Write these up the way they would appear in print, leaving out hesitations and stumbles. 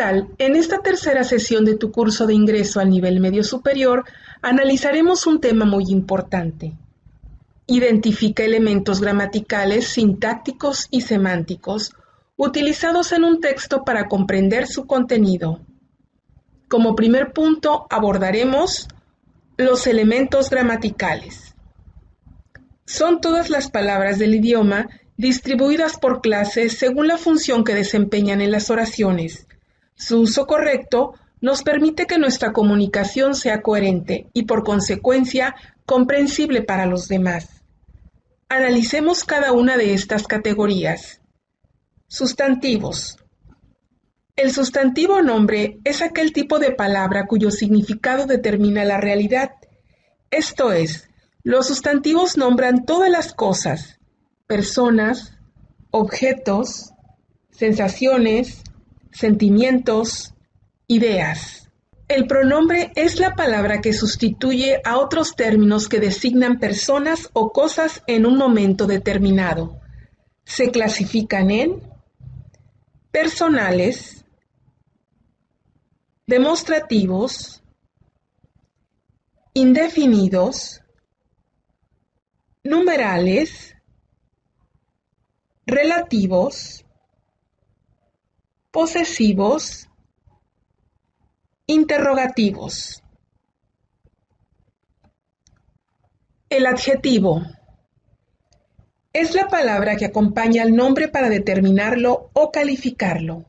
tal? En esta tercera sesión de tu curso de ingreso al nivel medio superior, analizaremos un tema muy importante. Identifica elementos gramaticales, sintácticos y semánticos utilizados en un texto para comprender su contenido. Como primer punto abordaremos los elementos gramaticales. Son todas las palabras del idioma distribuidas por clases según la función que desempeñan en las oraciones. Su uso correcto nos permite que nuestra comunicación sea coherente y, por consecuencia, comprensible para los demás. Analicemos cada una de estas categorías. Sustantivos. El sustantivo nombre es aquel tipo de palabra cuyo significado determina la realidad. Esto es, los sustantivos nombran todas las cosas, personas, objetos, sensaciones, sentimientos, ideas. El pronombre es la palabra que sustituye a otros términos que designan personas o cosas en un momento determinado. Se clasifican en personales, demostrativos, indefinidos, numerales, relativos, posesivos, interrogativos. El adjetivo es la palabra que acompaña al nombre para determinarlo o calificarlo.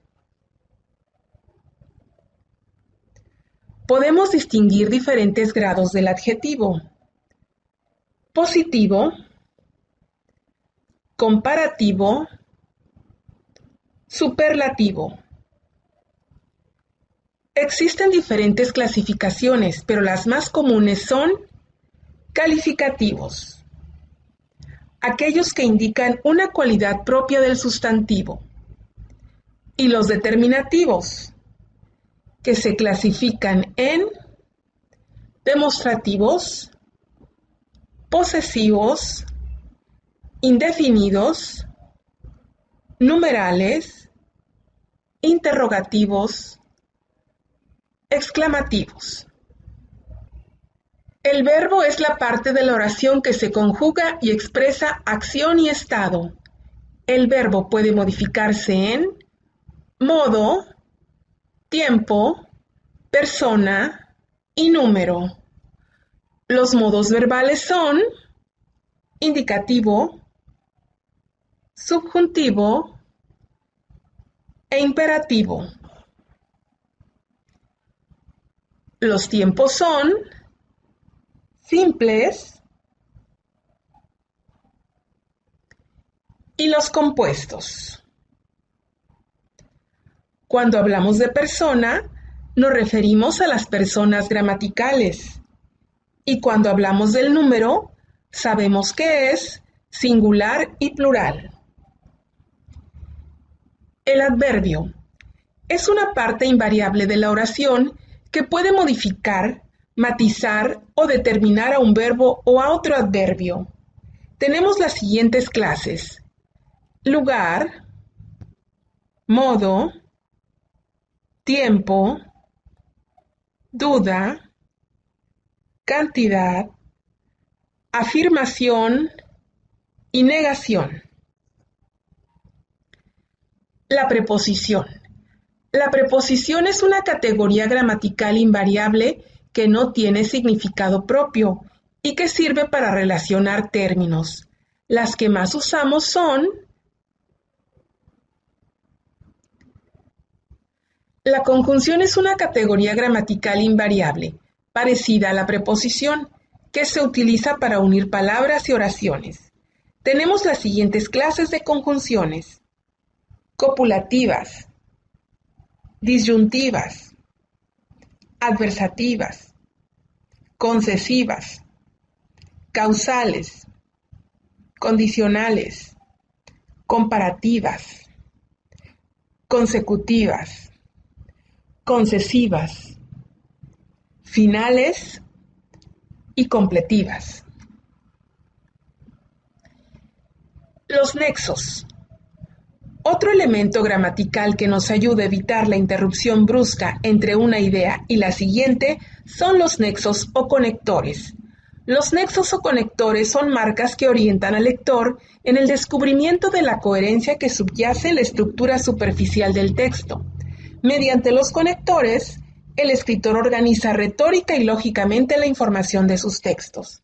Podemos distinguir diferentes grados del adjetivo: positivo, comparativo, superlativo. Existen diferentes clasificaciones, pero las más comunes son calificativos, aquellos que indican una cualidad propia del sustantivo, y los determinativos, que se clasifican en demostrativos, posesivos, indefinidos, numerales, interrogativos, exclamativos. El verbo es la parte de la oración que se conjuga y expresa acción y estado. El verbo puede modificarse en modo, tiempo, persona y número. Los modos verbales son indicativo, subjuntivo e imperativo. Los tiempos son simples y los compuestos. Cuando hablamos de persona, nos referimos a las personas gramaticales. Y cuando hablamos del número, sabemos que es singular y plural. El adverbio es una parte invariable de la oración que puede modificar, matizar o determinar a un verbo o a otro adverbio. Tenemos las siguientes clases: lugar, modo, tiempo, duda, cantidad, afirmación y negación. La preposición. La preposición es una categoría gramatical invariable que no tiene significado propio y que sirve para relacionar términos. Las que más usamos son: la conjunción es una categoría gramatical invariable, parecida a la preposición, que se utiliza para unir palabras y oraciones. Tenemos las siguientes clases de conjunciones: copulativas, disyuntivas, adversativas, concesivas, causales, condicionales, comparativas, consecutivas, concesivas, finales y completivas. Los nexos. Otro elemento gramatical que nos ayuda a evitar la interrupción brusca entre una idea y la siguiente son los nexos o conectores. Los nexos o conectores son marcas que orientan al lector en el descubrimiento de la coherencia que subyace en la estructura superficial del texto. Mediante los conectores, el escritor organiza retórica y lógicamente la información de sus textos.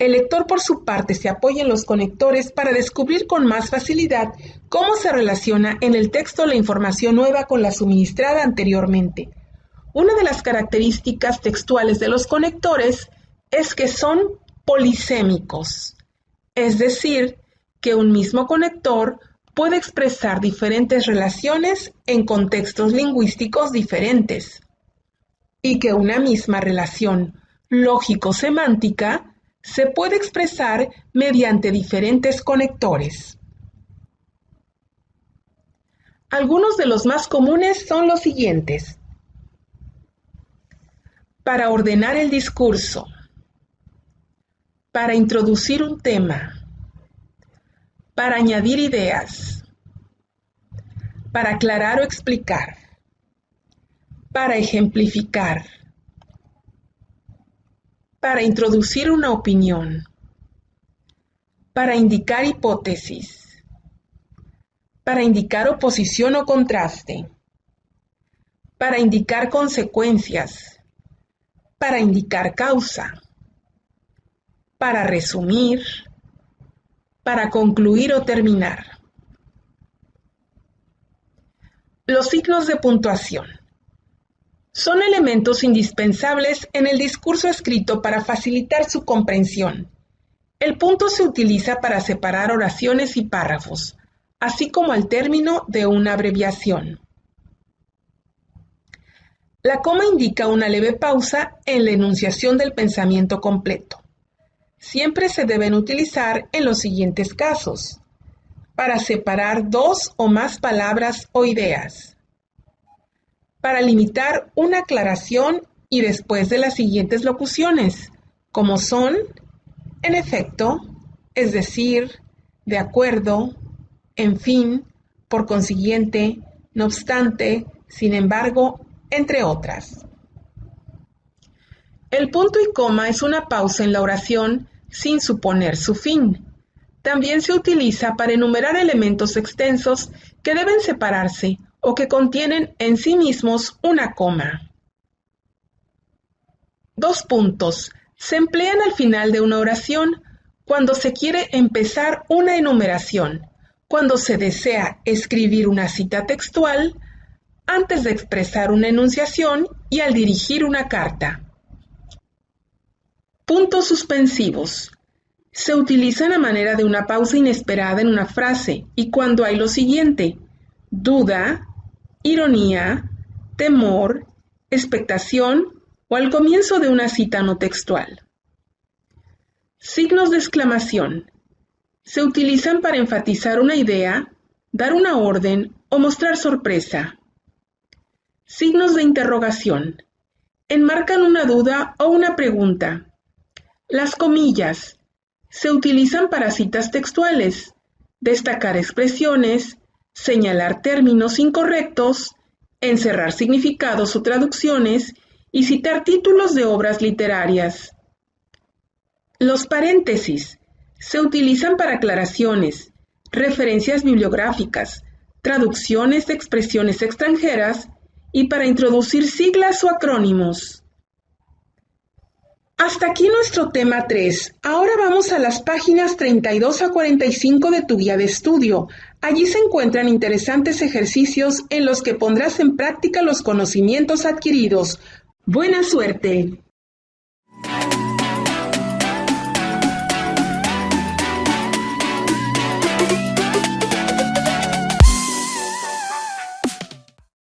El lector, por su parte, se apoya en los conectores para descubrir con más facilidad cómo se relaciona en el texto la información nueva con la suministrada anteriormente. Una de las características textuales de los conectores es que son polisémicos, es decir, que un mismo conector puede expresar diferentes relaciones en contextos lingüísticos diferentes, y que una misma relación lógico-semántica se puede expresar mediante diferentes conectores. Algunos de los más comunes son los siguientes. Para ordenar el discurso, para introducir un tema, para añadir ideas, para aclarar o explicar, para ejemplificar, para introducir una opinión, para indicar hipótesis, para indicar oposición o contraste, para indicar consecuencias, para indicar causa, para resumir, para concluir o terminar. Los signos de puntuación son elementos indispensables en el discurso escrito para facilitar su comprensión. El punto se utiliza para separar oraciones y párrafos, así como al término de una abreviación. La coma indica una leve pausa en la enunciación del pensamiento completo. Siempre se deben utilizar en los siguientes casos: para separar dos o más palabras o ideas, para limitar una aclaración y después de las siguientes locuciones, como son, en efecto, es decir, de acuerdo, en fin, por consiguiente, no obstante, sin embargo, entre otras. El punto y coma es una pausa en la oración sin suponer su fin. También se utiliza para enumerar elementos extensos que deben separarse o que contienen en sí mismos una coma. 2 puntos. Se emplean al final de una oración cuando se quiere empezar una enumeración, cuando se desea escribir una cita textual, antes de expresar una enunciación y al dirigir una carta. Puntos suspensivos. Se utilizan a manera de una pausa inesperada en una frase y cuando hay lo siguiente: duda, ironía, temor, expectación o al comienzo de una cita no textual. Signos de exclamación. Se utilizan para enfatizar una idea, dar una orden o mostrar sorpresa. Signos de interrogación. Enmarcan una duda o una pregunta. Las comillas. Se utilizan para citas textuales, destacar expresiones, señalar términos incorrectos, encerrar significados o traducciones y citar títulos de obras literarias. Los paréntesis se utilizan para aclaraciones, referencias bibliográficas, traducciones de expresiones extranjeras y para introducir siglas o acrónimos. Hasta aquí nuestro tema 3. Ahora vamos a las páginas 32 a 45 de tu guía de estudio. Allí se encuentran interesantes ejercicios en los que pondrás en práctica los conocimientos adquiridos. ¡Buena suerte!